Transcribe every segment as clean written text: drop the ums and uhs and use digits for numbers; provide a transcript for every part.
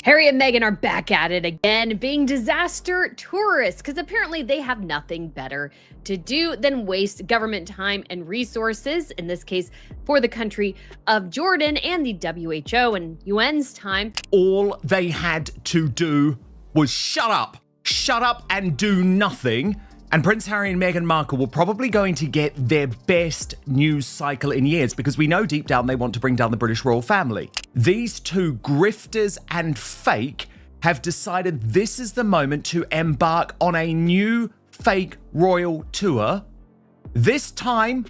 Harry and Meghan are back at it again, being disaster tourists, because apparently they have nothing better to do than waste government time and resources, in this case, for the country of Jordan and the WHO and UN's time. All they had to do was shut up and do nothing. And Prince Harry and Meghan Markle were probably going to get their best news cycle in years, because we know deep down they want to bring down the British royal family. These two grifters and fake have decided this is the moment to embark on a new fake royal tour, this time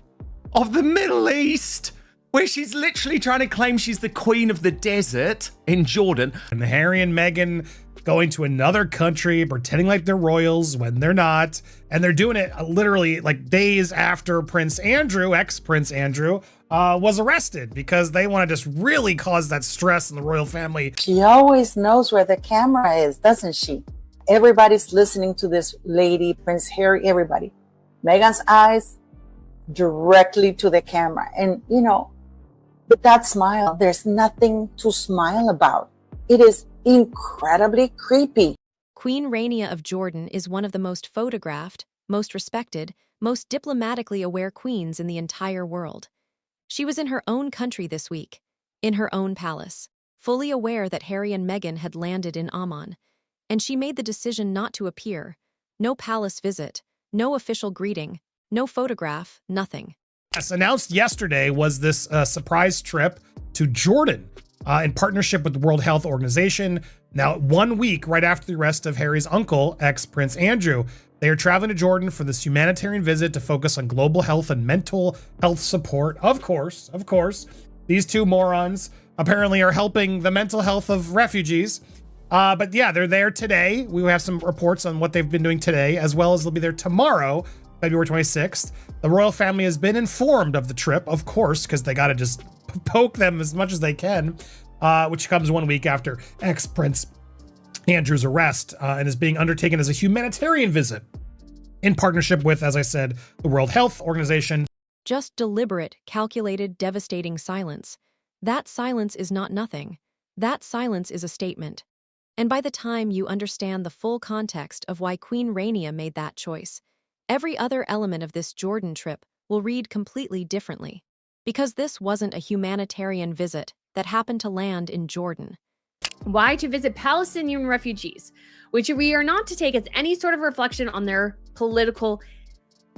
of the Middle East, where she's literally trying to claim she's the queen of the desert in Jordan. And Harry and Meghan going to another country, pretending like they're royals when they're not. And they're doing it literally like days after Prince Andrew, ex-Prince Andrew, was arrested, because they want to just really cause that stress in the royal family. She always knows where the camera is, doesn't she? Everybody's listening to this lady, Prince Harry, everybody. Meghan's eyes directly to the camera. And, you know, with that smile, there's nothing to smile about. It is incredibly creepy. Queen Rania of Jordan is one of the most photographed, most respected, most diplomatically aware queens in the entire world. She was in her own country this week, in her own palace, fully aware that Harry and Meghan had landed in Amman, and she made the decision not to appear. No palace visit, no official greeting, no photograph, nothing. As announced yesterday was this surprise trip to Jordan in partnership with the World Health Organization. Now, 1 week right after the arrest of Harry's uncle, ex-Prince Andrew, they are traveling to Jordan for this humanitarian visit to focus on global health and mental health support. Of course, these two morons apparently are helping the mental health of refugees. But yeah, they're there today. We have some reports on what they've been doing today, as well as they'll be there tomorrow, February 26th. The royal family has been informed of the trip, of course, because they got to just poke them as much as they can, which comes 1 week after ex-Prince Andrew's arrest, and is being undertaken as a humanitarian visit in partnership with, as I said, the World Health Organization. Just deliberate, calculated, devastating silence. That silence is not nothing. That silence is a statement. And by the time you understand the full context of why Queen Rania made that choice, every other element of this Jordan trip will read completely differently. Because this wasn't a humanitarian visit that happened to land in Jordan. Why? To visit Palestinian refugees, which we are not to take as any sort of reflection on their political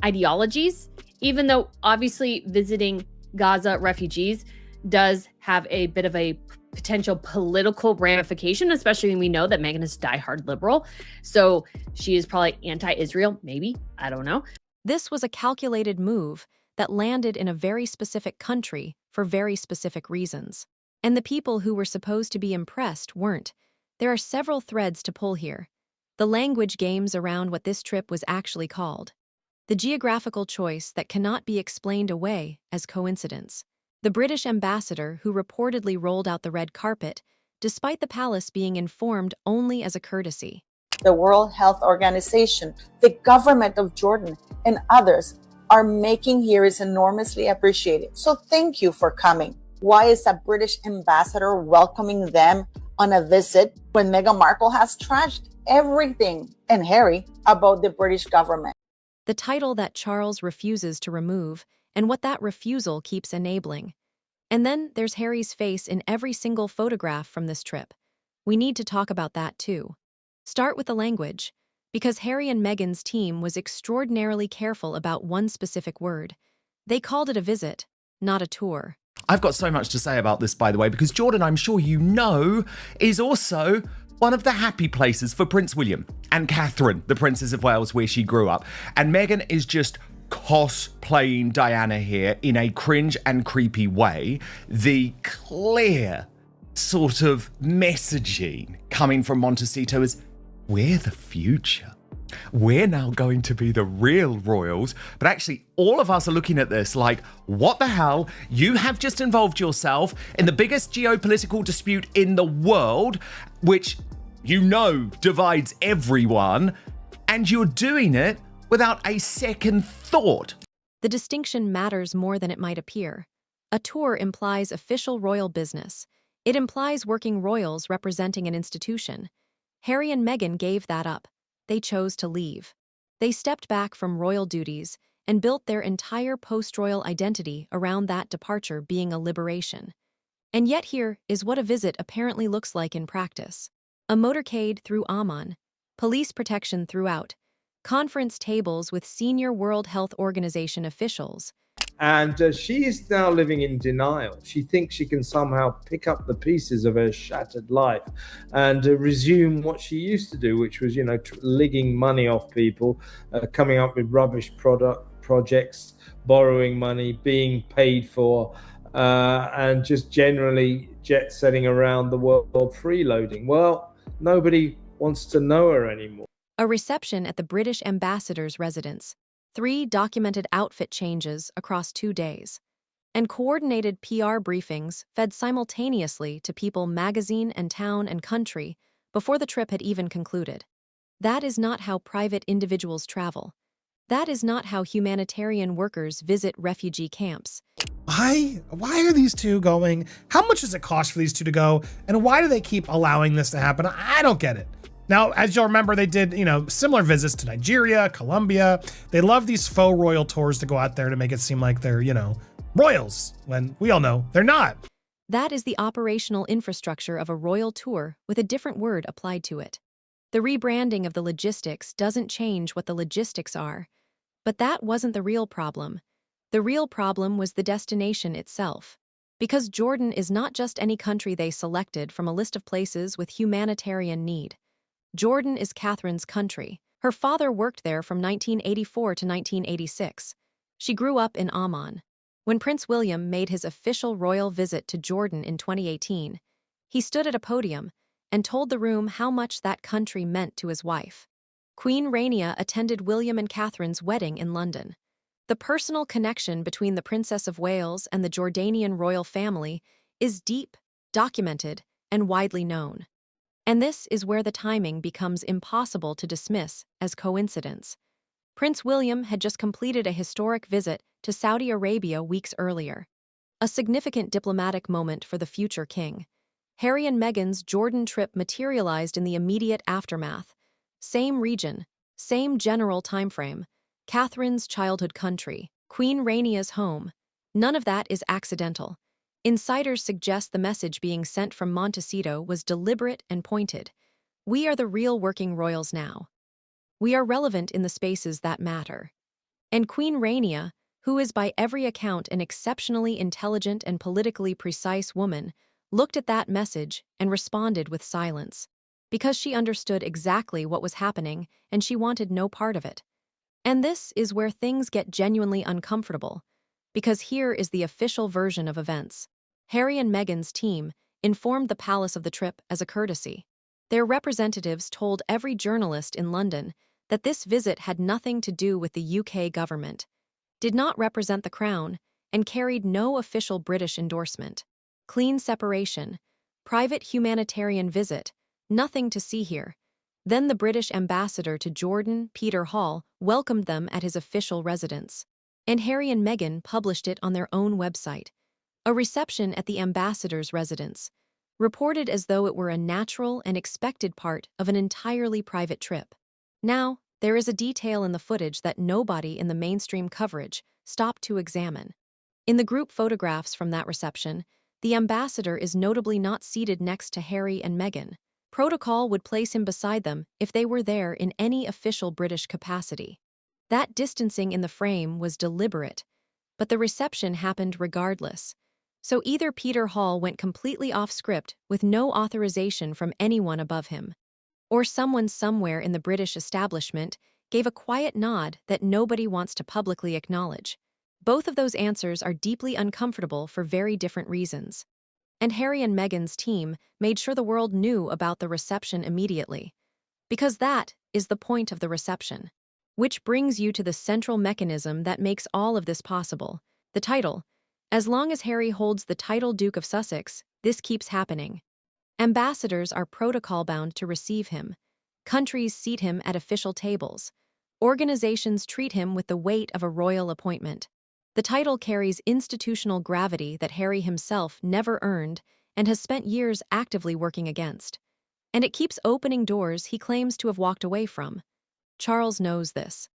ideologies, even though obviously visiting Gaza refugees does have a bit of a potential political ramification, especially when we know that Meghan is diehard liberal. So she is probably anti-Israel, maybe, I don't know. This was a calculated move that landed in a very specific country for very specific reasons. And the people who were supposed to be impressed weren't. There are several threads to pull here. The language games around what this trip was actually called. The geographical choice that cannot be explained away as coincidence. The British ambassador who reportedly rolled out the red carpet, despite the palace being informed only as a courtesy. The World Health Organization, the government of Jordan, and others are making here is enormously appreciated. So thank you for coming. Why is a British ambassador welcoming them on a visit when Meghan Markle has trashed everything, and Harry, about the British government? The title that Charles refuses to remove, and what that refusal keeps enabling. And then there's Harry's face in every single photograph from this trip. We need to talk about that too. Start with the language, because Harry and Meghan's team was extraordinarily careful about one specific word. They called it a visit, not a tour. I've got so much to say about this, by the way, because Jordan, I'm sure you know, is also one of the happy places for Prince William and Catherine, the Princess of Wales, where she grew up. And Meghan is just cosplaying Diana here in a cringe and creepy way. The clear sort of messaging coming from Montecito is, we're the future. We're now going to be the real royals. But actually, all of us are looking at this like, what the hell? You have just involved yourself in the biggest geopolitical dispute in the world, which you know divides everyone, and you're doing it without a second thought. The distinction matters more than it might appear. A tour implies official royal business. It implies working royals representing an institution. Harry and Meghan gave that up. They chose to leave. They stepped back from royal duties and built their entire post-royal identity around that departure being a liberation. And yet here is what a visit apparently looks like in practice. A motorcade through Amman, police protection throughout, conference tables with senior World Health Organization officials. And she is now living in denial. She thinks she can somehow pick up the pieces of her shattered life and resume what she used to do, which was, ligging money off people, coming up with rubbish projects, borrowing money, being paid for, and just generally jet setting around the world freeloading. Well, nobody wants to know her anymore. A reception at the British ambassador's residence. 3 documented outfit changes across 2 days. And coordinated PR briefings fed simultaneously to People magazine and Town and Country before the trip had even concluded. That is not how private individuals travel. That is not how humanitarian workers visit refugee camps. Why are these two going? How much does it cost for these two to go? And why do they keep allowing this to happen? I don't get it. Now, as you'll remember, they did, similar visits to Nigeria, Colombia. They love these faux royal tours to go out there to make it seem like they're, royals, when we all know they're not. That is the operational infrastructure of a royal tour with a different word applied to it. The rebranding of the logistics doesn't change what the logistics are. But that wasn't the real problem. The real problem was the destination itself. Because Jordan is not just any country they selected from a list of places with humanitarian need. Jordan is Catherine's country. Her father worked there from 1984 to 1986. She grew up in Amman. When Prince William made his official royal visit to Jordan in 2018, he stood at a podium and told the room how much that country meant to his wife. Queen Rania attended William and Catherine's wedding in London. The personal connection between the Princess of Wales and the Jordanian royal family is deep, documented, and widely known. And this is where the timing becomes impossible to dismiss as coincidence. Prince William had just completed a historic visit to Saudi Arabia weeks earlier. A significant diplomatic moment for the future king. Harry and Meghan's Jordan trip materialized in the immediate aftermath. Same region, same general timeframe. Catherine's childhood country, Queen Rania's home. None of that is accidental. Insiders suggest the message being sent from Montecito was deliberate and pointed. We are the real working royals now. We are relevant in the spaces that matter. And Queen Rania, who is by every account an exceptionally intelligent and politically precise woman, looked at that message and responded with silence. Because she understood exactly what was happening and she wanted no part of it. And this is where things get genuinely uncomfortable. Because here is the official version of events. Harry and Meghan's team informed the palace of the trip as a courtesy. Their representatives told every journalist in London that this visit had nothing to do with the UK government, did not represent the crown, and carried no official British endorsement. Clean separation, private humanitarian visit, nothing to see here. Then the British ambassador to Jordan, Peter Hall, welcomed them at his official residence. And Harry and Meghan published it on their own website. A reception at the ambassador's residence, reported as though it were a natural and expected part of an entirely private trip. Now, there is a detail in the footage that nobody in the mainstream coverage stopped to examine. In the group photographs from that reception, the ambassador is notably not seated next to Harry and Meghan. Protocol would place him beside them if they were there in any official British capacity. That distancing in the frame was deliberate, but the reception happened regardless. So either Peter Hall went completely off script with no authorization from anyone above him, or someone somewhere in the British establishment gave a quiet nod that nobody wants to publicly acknowledge. Both of those answers are deeply uncomfortable for very different reasons. And Harry and Meghan's team made sure the world knew about the reception immediately. Because that is the point of the reception. Which brings you to the central mechanism that makes all of this possible, the title. As long as Harry holds the title Duke of Sussex, this keeps happening. Ambassadors are protocol-bound to receive him. Countries seat him at official tables. Organizations treat him with the weight of a royal appointment. The title carries institutional gravity that Harry himself never earned and has spent years actively working against. And it keeps opening doors he claims to have walked away from. Charles knows this.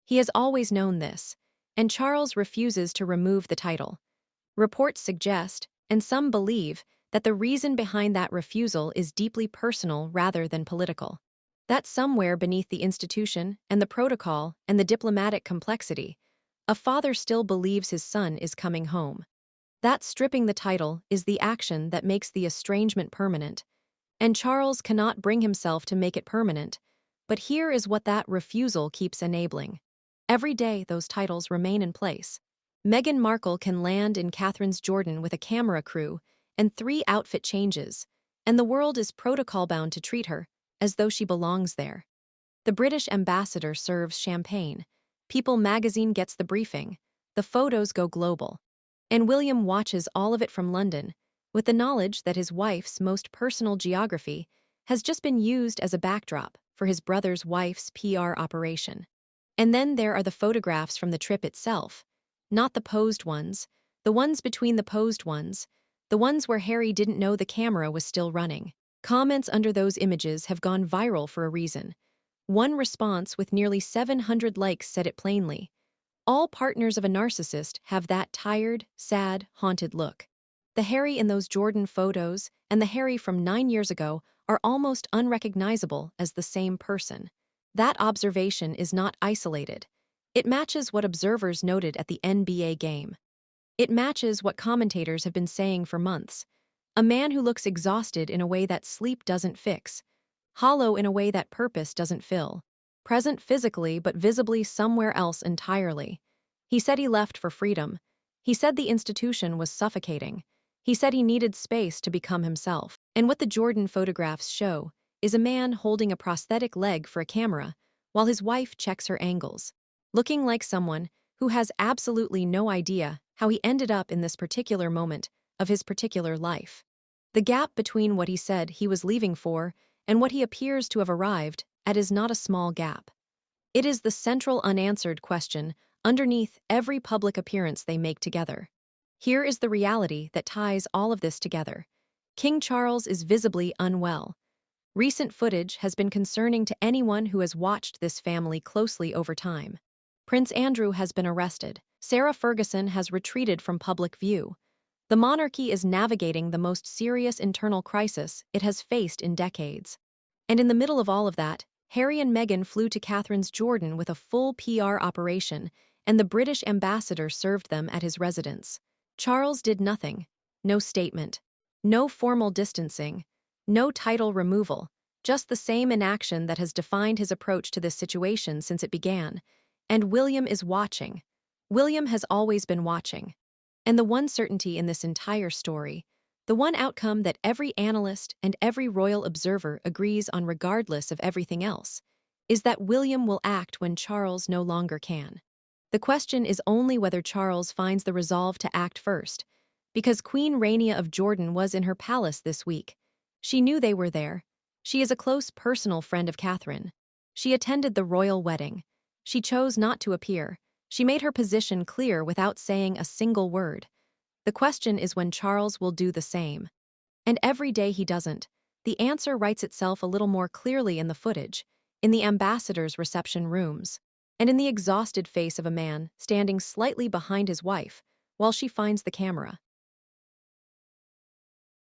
He has always known this, and Charles refuses to remove the title. Reports suggest, and some believe, that the reason behind that refusal is deeply personal rather than political. That somewhere beneath the institution and the protocol and the diplomatic complexity, a father still believes his son is coming home. That stripping the title is the action that makes the estrangement permanent, and Charles cannot bring himself to make it permanent, but here is what that refusal keeps enabling. Every day those titles remain in place. Meghan Markle can land in Catherine's Jordan with a camera crew and 3 outfit changes, and the world is protocol-bound to treat her as though she belongs there. The British ambassador serves champagne. People magazine gets the briefing. The photos go global. And William watches all of it from London, with the knowledge that his wife's most personal geography has just been used as a backdrop for his brother's wife's PR operation. And then there are the photographs from the trip itself, not the posed ones, the ones between the posed ones, the ones where Harry didn't know the camera was still running. Comments under those images have gone viral for a reason. One response with nearly 700 likes said it plainly. All partners of a narcissist have that tired, sad, haunted look. The Harry in those Jordan photos and the Harry from 9 years ago are almost unrecognizable as the same person. That observation is not isolated. It matches what observers noted at the NBA game. It matches what commentators have been saying for months. A man who looks exhausted in a way that sleep doesn't fix, hollow in a way that purpose doesn't fill, present physically but visibly somewhere else entirely. He said he left for freedom. He said the institution was suffocating. He said he needed space to become himself. And what the Jordan photographs show is a man holding a prosthetic leg for a camera while his wife checks her angles, looking like someone who has absolutely no idea how he ended up in this particular moment of his particular life. The gap between what he said he was leaving for and what he appears to have arrived at is not a small gap. It is the central unanswered question underneath every public appearance they make together. Here is the reality that ties all of this together. King Charles is visibly unwell. Recent footage has been concerning to anyone who has watched this family closely over time. Prince Andrew has been arrested. Sarah Ferguson has retreated from public view. The monarchy is navigating the most serious internal crisis it has faced in decades. And in the middle of all of that, Harry and Meghan flew to Catherine's Jordan with a full PR operation, and the British ambassador served them at his residence. Charles did nothing. No statement. No formal distancing. No title removal. Just the same inaction that has defined his approach to this situation since it began. And William is watching. William has always been watching. And the one certainty in this entire story, the one outcome that every analyst and every royal observer agrees on regardless of everything else, is that William will act when Charles no longer can. The question is only whether Charles finds the resolve to act first, because Queen Rania of Jordan was in her palace this week. She knew they were there. She is a close personal friend of Catherine. She attended the royal wedding. She chose not to appear. She made her position clear without saying a single word. The question is when Charles will do the same. And every day he doesn't, the answer writes itself a little more clearly in the footage, in the ambassador's reception rooms, and in the exhausted face of a man standing slightly behind his wife while she finds the camera.